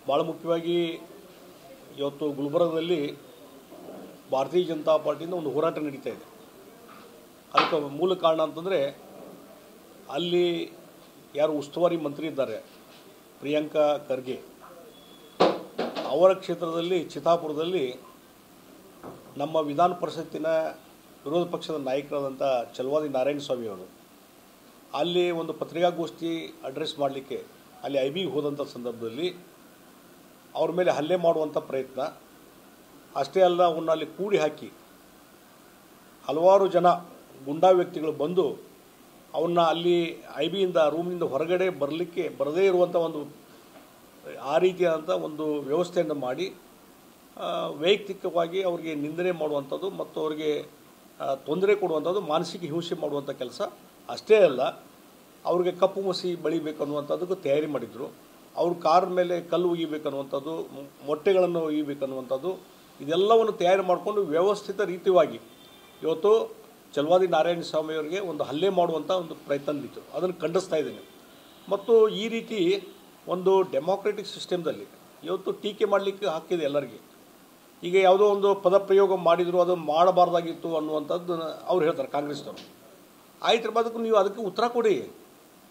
ಭಾಳ ಮುಖ್ಯವಾಗಿ ಇವತ್ತು ಗುಲ್ಬರ್ಗದಲ್ಲಿ ಭಾರತೀಯ ಜನತಾ ಪಾರ್ಟಿಯಿಂದ ಒಂದು ಹೋರಾಟ ನಡೀತಾ ಇದೆ. ಅದಕ್ಕೆ ಮೂಲ ಕಾರಣ ಅಂತಂದರೆ ಅಲ್ಲಿ ಯಾರು ಉಸ್ತುವಾರಿ ಮಂತ್ರಿ ಇದ್ದಾರೆ ಪ್ರಿಯಾಂಕಾ ಖರ್ಗೆ ಅವರ ಕ್ಷೇತ್ರದಲ್ಲಿ ಚಿತ್ತಾಪುರದಲ್ಲಿ ನಮ್ಮ ವಿಧಾನ ಪರಿಷತ್ತಿನ ವಿರೋಧ ಪಕ್ಷದ ನಾಯಕರಾದಂಥ ಚಲವಾದಿ ನಾರಾಯಣಸ್ವಾಮಿ ಅವರು ಅಲ್ಲಿ ಒಂದು ಪತ್ರಿಕಾಗೋಷ್ಠಿ ಅಡ್ರೆಸ್ ಮಾಡಲಿಕ್ಕೆ ಅಲ್ಲಿ ಐಬಿಗೆ ಹೋದಂಥ ಸಂದರ್ಭದಲ್ಲಿ ಅವ್ರ ಮೇಲೆ ಹಲ್ಲೆ ಮಾಡುವಂಥ ಪ್ರಯತ್ನ, ಅಷ್ಟೇ ಅಲ್ಲ ಅವನ್ನ ಅಲ್ಲಿ ಕೂಡಿ ಹಾಕಿ ಹಲವಾರು ಜನ ಗುಂಡಾ ವ್ಯಕ್ತಿಗಳು ಬಂದು ಅವನ್ನ ಅಲ್ಲಿ ಐಬಿಯಿಂದ ರೂಮಿನಿಂದ ಹೊರಗಡೆ ಬರದೇ ಇರುವಂಥ ಒಂದು ಆ ರೀತಿಯಾದಂಥ ಒಂದು ವ್ಯವಸ್ಥೆಯನ್ನು ಮಾಡಿ ವೈಯಕ್ತಿಕವಾಗಿ ಅವರಿಗೆ ನಿಂದನೆ ಮಾಡುವಂಥದ್ದು ಮತ್ತು ಅವರಿಗೆ ತೊಂದರೆ ಕೊಡುವಂಥದ್ದು, ಮಾನಸಿಕ ಹಿಂಸೆ ಮಾಡುವಂಥ ಕೆಲಸ. ಅಷ್ಟೇ ಅಲ್ಲ, ಅವ್ರಿಗೆ ಕಪ್ಪು ಮಸಿ ಬಳಿಬೇಕನ್ನುವಂಥದ್ದಕ್ಕೂ ತಯಾರಿ ಮಾಡಿದರು. ಅವ್ರ ಕಾರ್ ಮೇಲೆ ಕಲ್ಲು ಒಯ್ಯಬೇಕನ್ನುವಂಥದ್ದು, ಮೊಟ್ಟೆಗಳನ್ನು ಒಯ್ಯಬೇಕನ್ನುವಂಥದ್ದು, ಇದೆಲ್ಲವನ್ನು ತಯಾರಿ ಮಾಡಿಕೊಂಡು ವ್ಯವಸ್ಥಿತ ರೀತಿಯಾಗಿ ಇವತ್ತು ಚಲವಾದಿ ನಾರಾಯಣಸ್ವಾಮಿ ಅವರಿಗೆ ಒಂದು ಹಲ್ಲೆ ಮಾಡುವಂಥ ಒಂದು ಪ್ರಯತ್ನ ನಡೀತು. ಅದನ್ನು ಖಂಡಿಸ್ತಾ ಇದ್ದೇನೆ. ಮತ್ತು ಈ ರೀತಿ ಒಂದು ಡೆಮೋಕ್ರೆಟಿಕ್ ಸಿಸ್ಟಮ್ದಲ್ಲಿ ಇವತ್ತು ಟೀಕೆ ಮಾಡಲಿಕ್ಕೆ ಹಾಕಿದೆ ಎಲ್ಲರಿಗೆ. ಈಗ ಯಾವುದೋ ಒಂದು ಪದಪ್ರಯೋಗ ಮಾಡಿದ್ರು, ಅದು ಮಾಡಬಾರ್ದಾಗಿತ್ತು ಅನ್ನುವಂಥದ್ದು ಅವ್ರು ಹೇಳ್ತಾರೆ ಕಾಂಗ್ರೆಸ್ನವರು. ಆಯ್ತು, ನೀವು ಅದಕ್ಕೆ ಉತ್ತರ ಕೊಡಿ.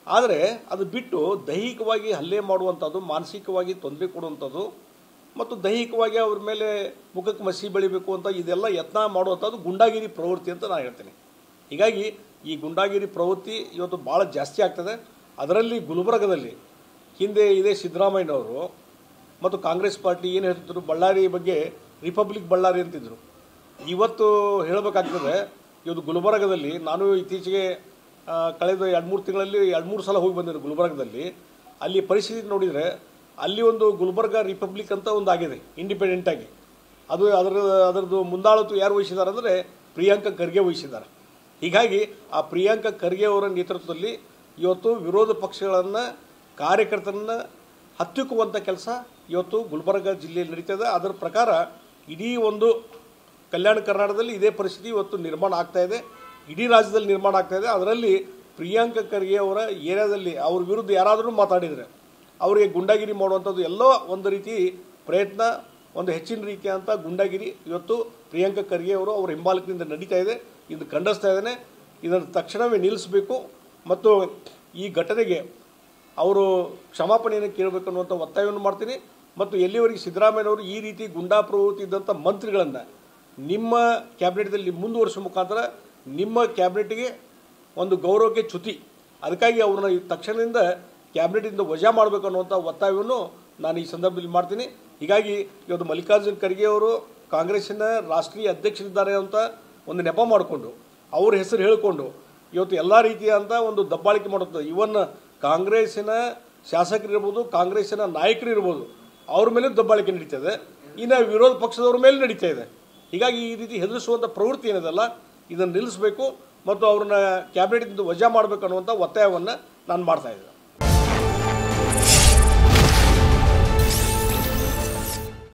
ಆದರೆ ಅದು ಬಿಟ್ಟು ದೈಹಿಕವಾಗಿ ಹಲ್ಲೆ ಮಾಡುವಂಥದ್ದು, ಮಾನಸಿಕವಾಗಿ ತೊಂದರೆ ಕೊಡುವಂಥದ್ದು ಮತ್ತು ದೈಹಿಕವಾಗಿ ಅವ್ರ ಮೇಲೆ ಮುಖಕ್ಕೆ ಮಸಿ ಬೆಳಿಬೇಕು ಅಂತ ಇದೆಲ್ಲ ಯತ್ನ ಮಾಡುವಂಥದ್ದು ಗುಂಡಾಗಿರಿ ಪ್ರವೃತ್ತಿ ಅಂತ ನಾನು ಹೇಳ್ತೇನೆ. ಹೀಗಾಗಿ ಈ ಗುಂಡಾಗಿರಿ ಪ್ರವೃತ್ತಿ ಇವತ್ತು ಭಾಳ ಜಾಸ್ತಿ ಆಗ್ತದೆ. ಅದರಲ್ಲಿ ಗುಲ್ಬರ್ಗದಲ್ಲಿ ಹಿಂದೆ ಇದೇ ಸಿದ್ದರಾಮಯ್ಯನವರು ಮತ್ತು ಕಾಂಗ್ರೆಸ್ ಪಾರ್ಟಿ ಏನು ಹೇಳ್ತಿದ್ರು, ಬಳ್ಳಾರಿ ಬಗ್ಗೆ ರಿಪಬ್ಲಿಕ್ ಬಳ್ಳಾರಿ ಅಂತಿದ್ರು. ಇವತ್ತು ಹೇಳಬೇಕಾಗ್ತದೆ, ಇವತ್ತು ಗುಲ್ಬರ್ಗದಲ್ಲಿ ನಾನು ಇತ್ತೀಚೆಗೆ ಕಳೆದ 2-3 ತಿಂಗಳಲ್ಲಿ 2-3 ಸಲ ಹೋಗಿ ಬಂದಿದ್ದೆ ಗುಲ್ಬರ್ಗದಲ್ಲಿ. ಅಲ್ಲಿ ಪರಿಸ್ಥಿತಿ ನೋಡಿದರೆ ಅಲ್ಲಿ ಒಂದು ಗುಲ್ಬರ್ಗ ರಿಪಬ್ಲಿಕ್ ಅಂತ ಒಂದು ಆಗಿದೆ ಇಂಡಿಪೆಂಡೆಂಟಾಗಿ. ಅದರದ್ದು ಮುಂದಾಳತ್ತು ಯಾರು ವಹಿಸಿದ್ದಾರೆ ಅಂದರೆ ಪ್ರಿಯಾಂಕಾ ಖರ್ಗೆ ವಹಿಸಿದ್ದಾರೆ. ಹೀಗಾಗಿ ಆ ಪ್ರಿಯಾಂಕಾ ಖರ್ಗೆ ಅವರ ನೇತೃತ್ವದಲ್ಲಿ ಇವತ್ತು ವಿರೋಧ ಪಕ್ಷಗಳನ್ನು, ಕಾರ್ಯಕರ್ತರನ್ನು ಹತ್ತಿಕ್ಕುವಂಥ ಕೆಲಸ ಇವತ್ತು ಗುಲ್ಬರ್ಗ ಜಿಲ್ಲೆಯಲ್ಲಿ ನಡೀತದೆ. ಅದರ ಪ್ರಕಾರ ಇಡೀ ಒಂದು ಕಲ್ಯಾಣ ಕರ್ನಾಟಕದಲ್ಲಿ ಇದೇ ಪರಿಸ್ಥಿತಿ ಇವತ್ತು ನಿರ್ಮಾಣ ಆಗ್ತಾಯಿದೆ, ಇಡೀ ರಾಜ್ಯದಲ್ಲಿ ನಿರ್ಮಾಣ ಆಗ್ತಾಯಿದೆ. ಅದರಲ್ಲಿ ಪ್ರಿಯಾಂಕಾ ಖರ್ಗೆ ಅವರ ಏರಿಯಾದಲ್ಲಿ ಅವ್ರ ವಿರುದ್ಧ ಯಾರಾದರೂ ಮಾತಾಡಿದರೆ ಅವರಿಗೆ ಗುಂಡಾಗಿರಿ ಮಾಡುವಂಥದ್ದು ಎಲ್ಲೋ ಒಂದು ರೀತಿ ಪ್ರಯತ್ನ, ಒಂದು ಹೆಚ್ಚಿನ ರೀತಿಯಾದಂಥ ಗುಂಡಾಗಿರಿ ಇವತ್ತು ಪ್ರಿಯಾಂಕಾ ಖರ್ಗೆ ಅವರು ಅವರ ಹಿಂಬಾಲಕದಿಂದ ನಡೀತಾ ಇದೆ. ಇದು ಖಂಡಿಸ್ತಾ ಇದ್ದೇನೆ. ಇದನ್ನು ತಕ್ಷಣವೇ ನಿಲ್ಲಿಸಬೇಕು ಮತ್ತು ಈ ಘಟನೆಗೆ ಅವರು ಕ್ಷಮಾಪಣೆಯನ್ನು ಕೇಳಬೇಕು ಅನ್ನುವಂಥ ಒತ್ತಾಯವನ್ನು ಮಾಡ್ತೀನಿ. ಮತ್ತು ಎಲ್ಲಿವರೆಗೆ ಸಿದ್ದರಾಮಯ್ಯನವರು ಈ ರೀತಿ ಗುಂಡಾ ಪ್ರವೃತ್ತಿ ಇದ್ದಂಥ ಮಂತ್ರಿಗಳನ್ನು ನಿಮ್ಮ ಕ್ಯಾಬಿನೆಟ್ದಲ್ಲಿ ಮುಂದುವರಿಸುವ ಮುಖಾಂತರ ನಿಮ್ಮ ಕ್ಯಾಬಿನೆಟ್ಗೆ ಒಂದು ಗೌರವಕ್ಕೆ ಚ್ಯುತಿ, ಅದಕ್ಕಾಗಿ ಅವ್ರನ್ನ ತಕ್ಷಣದಿಂದ ಕ್ಯಾಬಿನೆಟಿಂದ ವಜಾ ಮಾಡಬೇಕು ಅನ್ನುವಂಥ ಒತ್ತಾಯವನ್ನು ನಾನು ಈ ಸಂದರ್ಭದಲ್ಲಿ ಮಾಡ್ತೀನಿ. ಹೀಗಾಗಿ ಇವತ್ತು ಮಲ್ಲಿಕಾರ್ಜುನ್ ಖರ್ಗೆ ಅವರು ಕಾಂಗ್ರೆಸ್ಸಿನ ರಾಷ್ಟ್ರೀಯ ಅಧ್ಯಕ್ಷರಿದ್ದಾರೆ ಅಂತ ಒಂದು ನೆಪ ಮಾಡಿಕೊಂಡು ಅವ್ರ ಹೆಸರು ಹೇಳಿಕೊಂಡು ಇವತ್ತು ಎಲ್ಲ ರೀತಿಯಾದಂಥ ಒಂದು ದಬ್ಬಾಳಿಕೆ ಮಾಡುತ್ತದೆ. ಇವನ್ ಕಾಂಗ್ರೆಸ್ಸಿನ ಶಾಸಕರಿರ್ಬೋದು, ಕಾಂಗ್ರೆಸ್ಸಿನ ನಾಯಕರಿರ್ಬೋದು, ಅವ್ರ ಮೇಲೆ ದಬ್ಬಾಳಿಕೆ ನಡೀತದೆ, ಇನ್ನು ವಿರೋಧ ಪಕ್ಷದವ್ರ ಮೇಲೆ ನಡೀತಾ ಇದೆ. ಹೀಗಾಗಿ ಈ ರೀತಿ ಹೆದರಿಸುವಂಥ ಪ್ರವೃತ್ತಿ ಏನಿದೆಲ್ಲ ಇದನ್ನು ನಿಲ್ಲಿಸಬೇಕು ಮತ್ತು ಅವ್ರನ್ನ ಕ್ಯಾಬಿನೆಟ್ನಿಂದ ವಜಾ ಮಾಡಬೇಕು ಅನ್ನುವಂಥ ಒತ್ತಾಯವನ್ನು ನಾನು ಮಾಡ್ತಾಯಿದ್ದೆ.